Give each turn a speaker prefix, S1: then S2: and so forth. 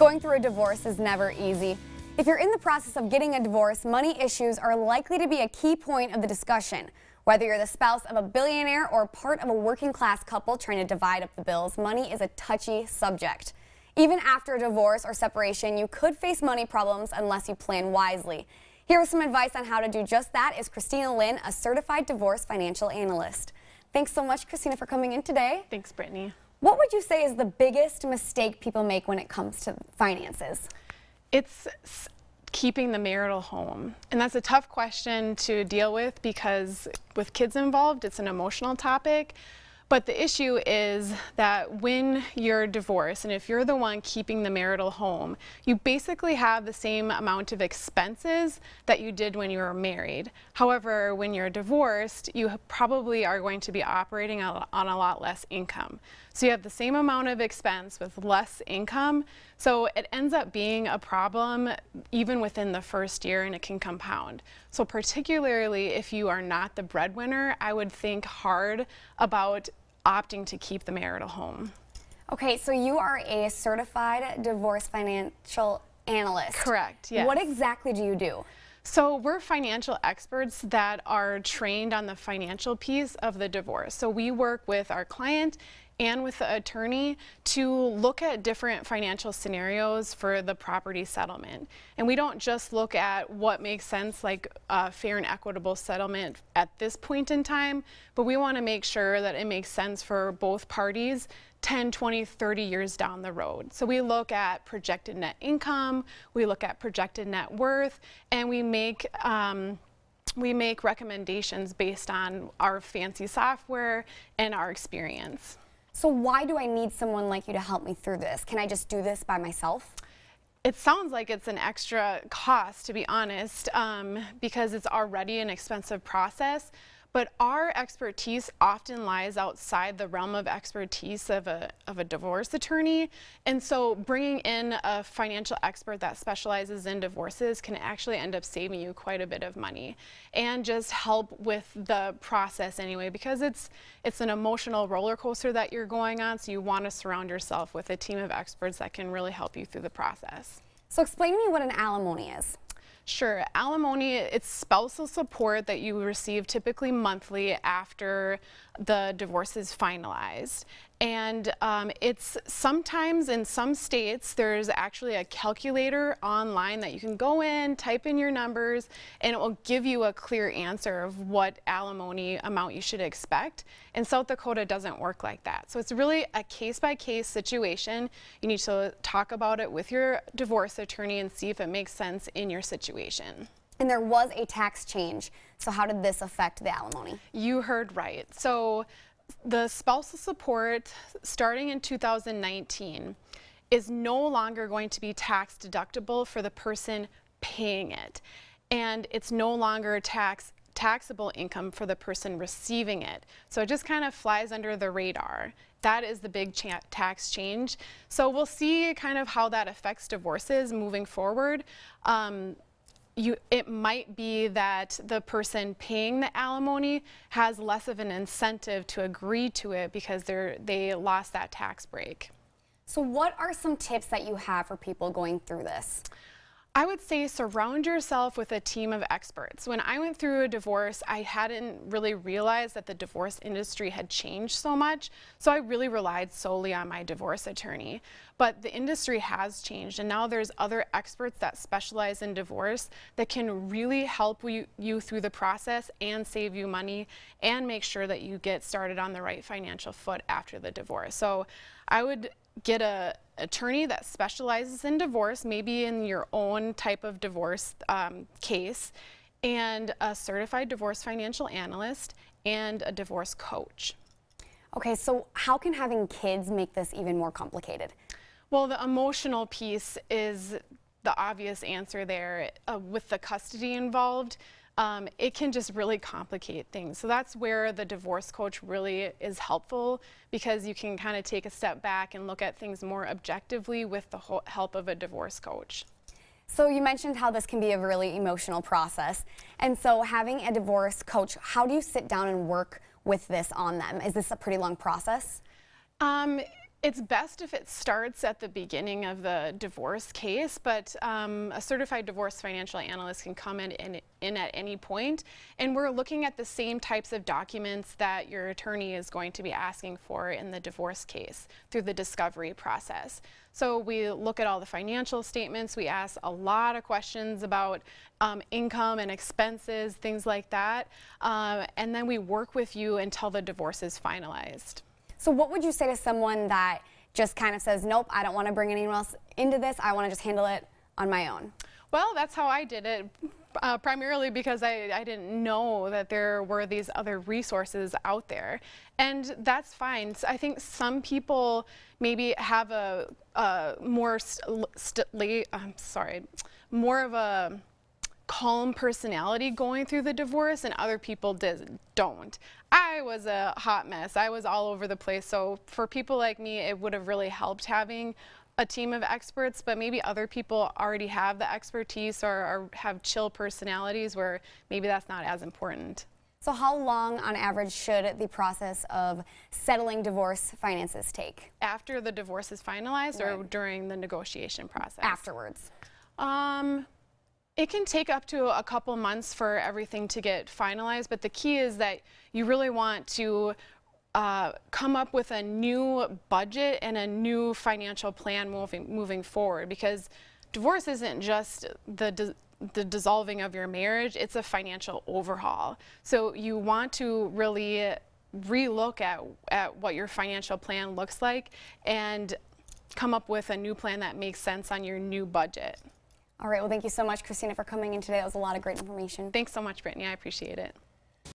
S1: Going through a divorce is never easy. If you're in the process of getting a divorce, money issues are likely to be a key point of the discussion. Whether you're the spouse of a billionaire or part of a working-class couple trying to divide up the bills, money is a touchy subject. Even after a divorce or separation, you could face money problems unless you plan wisely. Here with some advice on how to do just that is Christina Lynn, a certified divorce financial analyst. Thanks so much, Christina, for coming in today.
S2: Thanks, Brittany.
S1: What would you say is the biggest mistake people make when it comes to finances?
S2: It's keeping the marital home. And that's a tough question to deal with because with kids involved, it's an emotional topic. But the issue is that when you're divorced, and if you're the one keeping the marital home, you basically have the same amount of expenses that you did when you were married. However, when you're divorced, you probably are going to be operating on a lot less income. So you have the same amount of expense with less income. So it ends up being a problem even within the first year, and it can compound. So particularly if you are not the breadwinner, I would think hard about opting to keep the marital home.
S1: Okay, so you are a certified divorce financial analyst.
S2: Correct, yes.
S1: What exactly do you do?
S2: So we're financial experts that are trained on the financial piece of the divorce. So we work with our client and with the attorney to look at different financial scenarios for the property settlement. And we don't just look at what makes sense, like a fair and equitable settlement at this point in time, but we want to make sure that it makes sense for both parties 10, 20, 30 years down the road. So we look at projected net income, we look at projected net worth, and we make recommendations based on our fancy software and our experience.
S1: So why do I need someone like you to help me through this? Can I just do this by myself?
S2: It sounds like it's an extra cost, to be honest, because it's already an expensive process. But our expertise often lies outside the realm of expertise of a divorce attorney. And so bringing in a financial expert that specializes in divorces can actually end up saving you quite a bit of money and just help with the process anyway, because it's an emotional roller coaster that you're going on. So you want to surround yourself with a team of experts that can really help you through the process.
S1: So explain to me what an alimony is.
S2: Sure. Alimony, it's spousal support that you receive typically monthly after the divorce is finalized. And it's sometimes in some states there's actually a calculator online that you can go in, type in your numbers, and it will give you a clear answer of what alimony amount you should expect. In South Dakota, it doesn't work like that. So it's really a case-by-case situation. You need to talk about it with your divorce attorney and see if it makes sense in your situation.
S1: And there was a tax change. So how did this affect the alimony?
S2: You heard right. So the spousal support starting in 2019 is no longer going to be tax deductible for the person paying it. And it's no longer taxable income for the person receiving it. So it just kind of flies under the radar. That is the big tax change. So we'll see kind of how that affects divorces moving forward. It might be that the person paying the alimony has less of an incentive to agree to it because they lost that tax break.
S1: So what are some tips that you have for people going through this?
S2: I would say surround yourself with a team of experts. When I went through a divorce, I hadn't really realized that the divorce industry had changed so much, so I really relied solely on my divorce attorney. But the industry has changed, and now there's other experts that specialize in divorce that can really help you through the process and save you money and make sure that you get started on the right financial foot after the divorce. So I would get an attorney that specializes in divorce, maybe in your own type of divorce case, and a certified divorce financial analyst and a divorce coach.
S1: Okay, so how can having kids make this even more complicated?
S2: Well, the emotional piece is the obvious answer there. With the custody involved, it can just really complicate things. So that's where the divorce coach really is helpful, because you can kind of take a step back and look at things more objectively with the help of a divorce coach.
S1: So you mentioned how this can be a really emotional process. And so having a divorce coach, how do you sit down and work with this on them? Is this a pretty long process?
S2: It's best if it starts at the beginning of the divorce case, but a certified divorce financial analyst can come in at any point, and we're looking at the same types of documents that your attorney is going to be asking for in the divorce case through the discovery process. So we look at all the financial statements, we ask a lot of questions about income and expenses, things like that, and then we work with you until the divorce is finalized.
S1: So what would you say to someone that just kind of says, nope, I don't want to bring anyone else into this, I want to just handle it on my own?
S2: Well, that's how I did it, primarily because I didn't know that there were these other resources out there. And that's fine. So I think some people maybe have more of a calm personality going through the divorce, and other people don't. I was a hot mess. I was all over the place. So for people like me, it would have really helped having a team of experts, but maybe other people already have the expertise or have chill personalities where maybe that's not as important.
S1: So how long on average should the process of settling divorce finances take?
S2: After the divorce is finalized, or during the negotiation process?
S1: Afterwards.
S2: It can take up to a couple months for everything to get finalized, but the key is that you really want to come up with a new budget and a new financial plan moving forward, because divorce isn't just the dissolving of your marriage, it's a financial overhaul. So you want to really relook at what your financial plan looks like and come up with a new plan that makes sense on your new budget.
S1: All right, well, thank you so much, Christina, for coming in today. That was a lot of great information.
S2: Thanks so much, Brittany. I appreciate it.